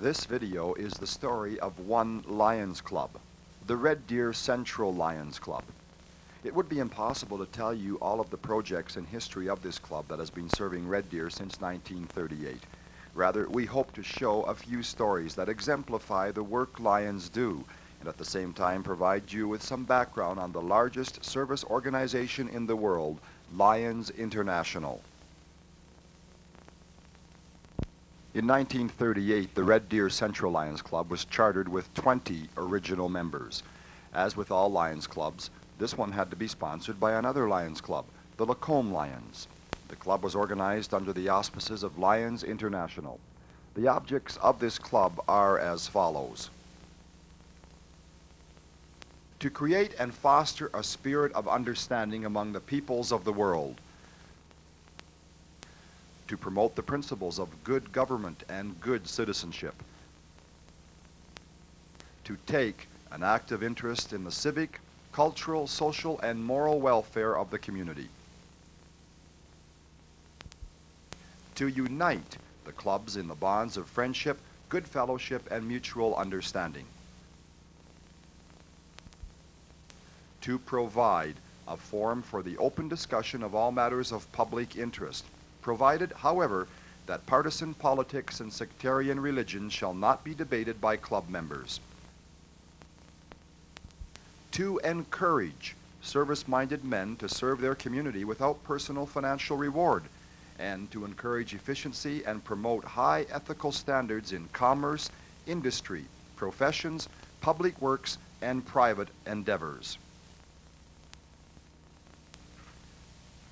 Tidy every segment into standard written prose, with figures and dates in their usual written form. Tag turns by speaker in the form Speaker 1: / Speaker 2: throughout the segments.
Speaker 1: This video is the story of one Lions Club, the Red Deer Central Lions Club. It would be impossible to tell you all of the projects and history of this club that has been serving Red Deer since 1938. Rather, we hope to show a few stories that exemplify the work Lions do, and at the same time provide you with some background on the largest service organization in the world, Lions International. In 1938, the Red Deer Central Lions Club was chartered with 20 original members. As with all Lions clubs, this one had to be sponsored by another Lions club, the Lacombe Lions. The club was organized under the auspices of Lions International. The objects of this club are as follows: to create and foster a spirit of understanding among the peoples of the world, to promote the principles of good government and good citizenship, to take an active interest in the civic, cultural, social, and moral welfare of the community, to unite the clubs in the bonds of friendship, good fellowship, and mutual understanding, to provide a forum for the open discussion of all matters of public interest, provided, however, that partisan politics and sectarian religion shall not be debated by club members, to encourage service-minded men to serve their community without personal financial reward, and to encourage efficiency and promote high ethical standards in commerce, industry, professions, public works, and private endeavors.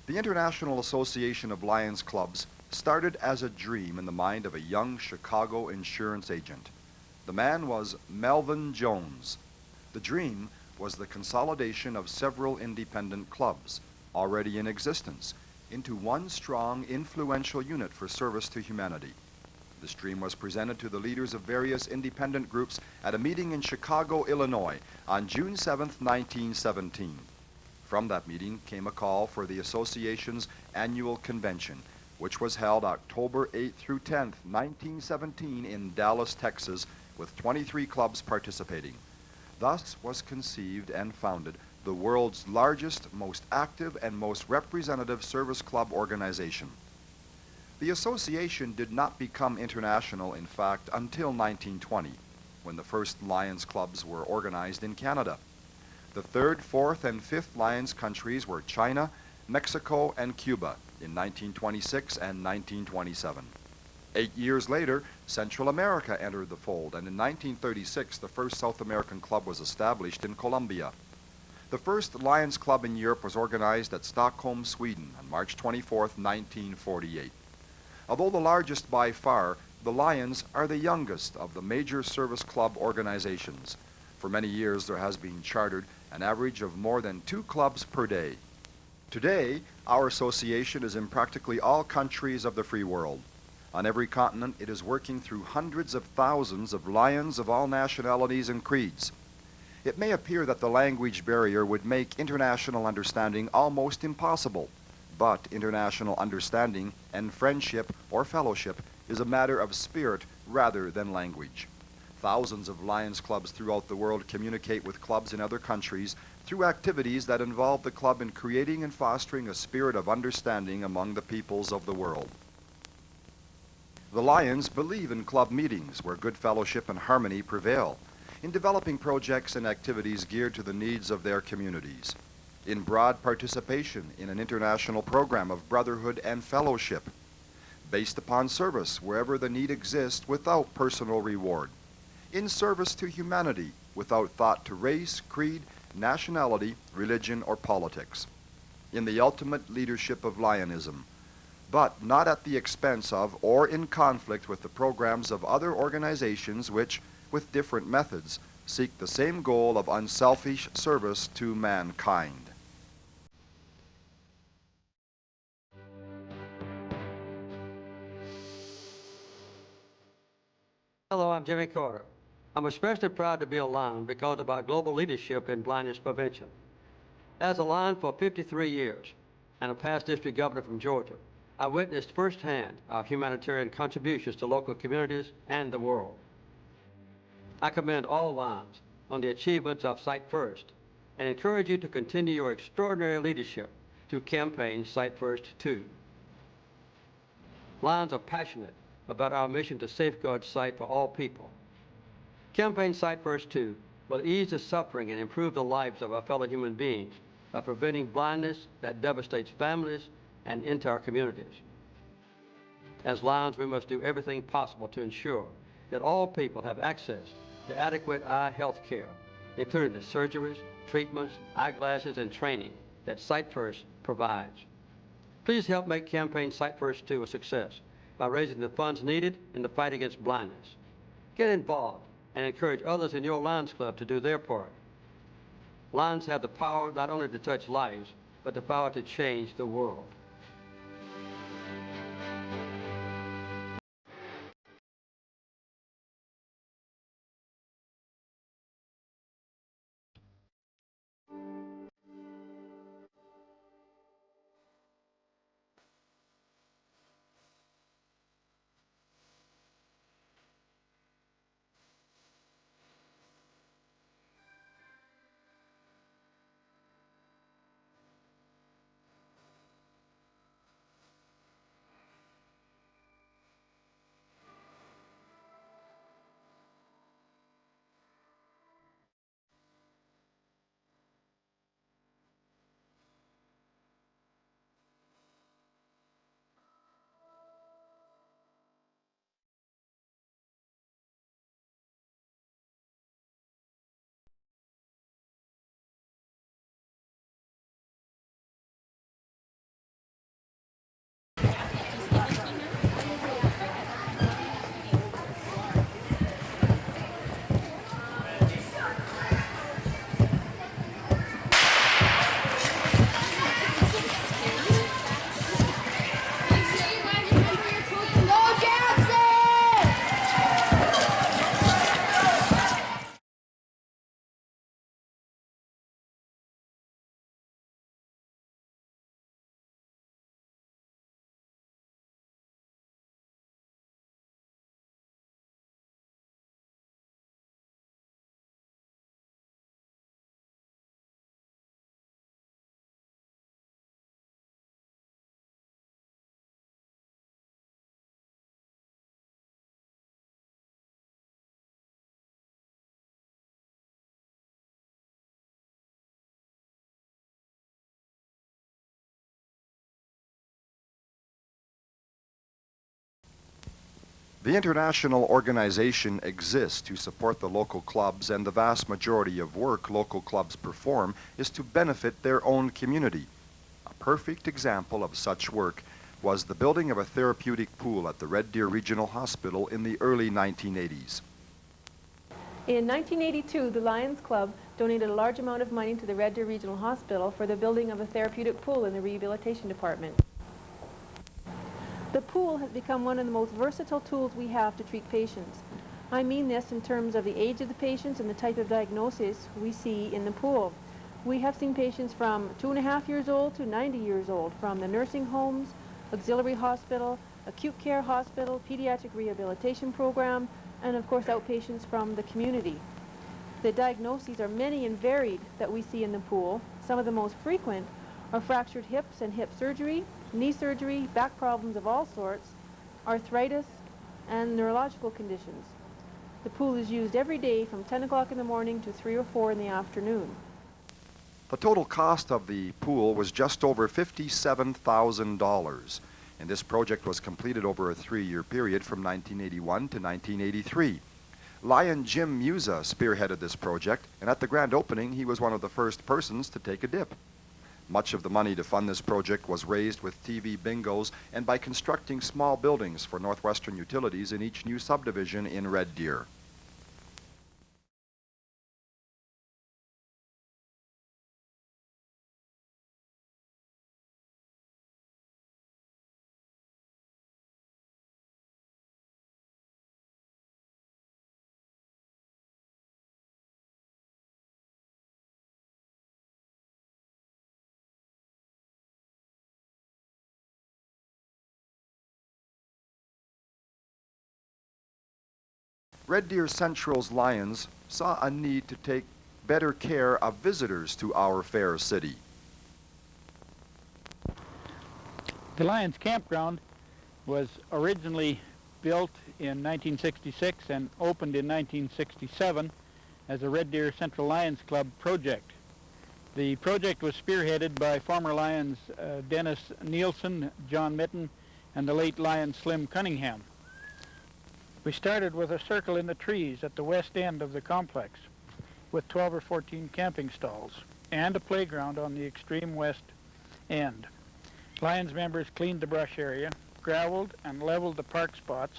Speaker 1: The International Association of Lions Clubs started as a dream in the mind of a young Chicago insurance agent. The man was Melvin Jones. The dream was the consolidation of several independent clubs already in existence into one strong, influential unit for service to humanity. This dream was presented to the leaders of various independent groups at a meeting in Chicago, Illinois on June 7, 1917. From that meeting came a call for the association's annual convention, which was held October 8 through 10, 1917 in Dallas, Texas, with 23 clubs participating. Thus was conceived and founded the world's largest, most active, and most representative service club organization. The association did not become international, in fact, until 1920, when the first Lions clubs were organized in Canada. The third, fourth, and fifth Lions countries were China, Mexico, and Cuba in 1926 and 1927. 8 years later, Central America entered the fold, and in 1936, the first South American club was established in Colombia. The first Lions Club in Europe was organized at Stockholm, Sweden on March 24, 1948. Although the largest by far, the Lions are the youngest of the major service club organizations. For many years, there has been chartered an average of more than 2 clubs per day. Today, our association is in practically all countries of the free world. On every continent, it is working through hundreds of thousands of Lions of all nationalities and creeds. It may appear that the language barrier would make international understanding almost impossible, but international understanding and friendship or fellowship is a matter of spirit rather than language. Thousands of Lions clubs throughout the world communicate with clubs in other countries through activities that involve the club in creating and fostering a spirit of understanding among the peoples of the world. The Lions believe in club meetings where good fellowship and harmony prevail, in developing projects and activities geared to the needs of their communities, in broad participation in an international program of brotherhood and fellowship, based upon service wherever the need exists without personal reward, in service to humanity without thought to race, creed, nationality, religion, or politics, in the ultimate leadership of Lionism, but not at the expense of or in conflict with the programs of other organizations which, with different methods, seek the same goal of unselfish service to mankind.
Speaker 2: Hello, I'm Jimmy Carter. I'm especially proud to be a Lion because of our global leadership in blindness prevention. As a Lion for 53 years and a past district governor from Georgia, I witnessed firsthand our humanitarian contributions to local communities and the world. I commend all Lions on the achievements of Site First and encourage you to continue your extraordinary leadership through campaign Site First 2. Lions are passionate about our mission to safeguard sight for all people. Campaign Site First 2 will ease the suffering and improve the lives of our fellow human beings by preventing blindness that devastates families and entire communities. As Lions, we must do everything possible to ensure that all people have access to adequate eye health care, including the surgeries, treatments, eyeglasses, and training that Sight First provides. Please help make Campaign Sight First 2 a success by raising the funds needed in the fight against blindness. Get involved and encourage others in your Lions Club to do their part. Lions have the power not only to touch lives, but the power to change the world.
Speaker 3: Go Jackson!
Speaker 1: The international organization exists to support the local clubs, and the vast majority of work local clubs perform is to benefit their own community. A perfect example of such work was the building of a therapeutic pool at the Red Deer Regional Hospital in the early 1980s.
Speaker 4: In 1982, the Lions Club donated a large amount of money to the Red Deer Regional Hospital for the building of a therapeutic pool in the rehabilitation department. The pool has become one of the most versatile tools we have to treat patients. I mean this in terms of the age of the patients and the type of diagnosis we see in the pool. We have seen patients from 2.5 years old to 90 years old, from the nursing homes, auxiliary hospital, acute care hospital, pediatric rehabilitation program, and of course outpatients from the community. The diagnoses are many and varied that we see in the pool. Some of the most frequent are fractured hips and hip surgery, knee surgery, back problems of all sorts, arthritis, and neurological conditions. The pool is used every day from 10 o'clock in the morning to 3 or 4 in the afternoon.
Speaker 1: The total cost of the pool was just over $57,000, and this project was completed over a 3-year period from 1981 to 1983. Lion Jim Musa spearheaded this project, and at the grand opening he was one of the first persons to take a dip. Much of the money to fund this project was raised with TV bingos and by constructing small buildings for Northwestern Utilities in each new subdivision in Red Deer. Red Deer Central's Lions saw a need to take better care of visitors to our fair city.
Speaker 5: The Lions Campground was originally built in 1966 and opened in 1967 as a Red Deer Central Lions Club project. The project was spearheaded by former Lions Dennis Nielsen, John Mitten, and the late Lion Slim Cunningham. We started with a circle in the trees at the west end of the complex with 12 or 14 camping stalls and a playground on the extreme west end. Lions members cleaned the brush area, gravelled and leveled the park spots,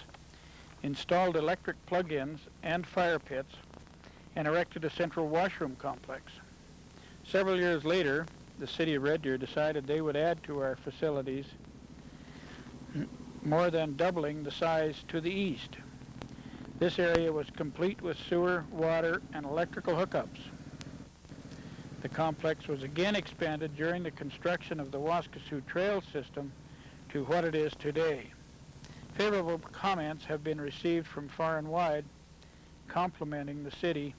Speaker 5: installed electric plug-ins and fire pits, and erected a central washroom complex. Several years later, the city of Red Deer decided they would add to our facilities, more than doubling the size to the east. This area was complete with sewer, water, and electrical hookups. The complex was again expanded during the construction of the Waskesiu Trail system to what it is today. Favorable comments have been received from far and wide, complimenting the city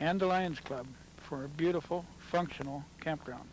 Speaker 5: and the Lions Club for a beautiful, functional campground.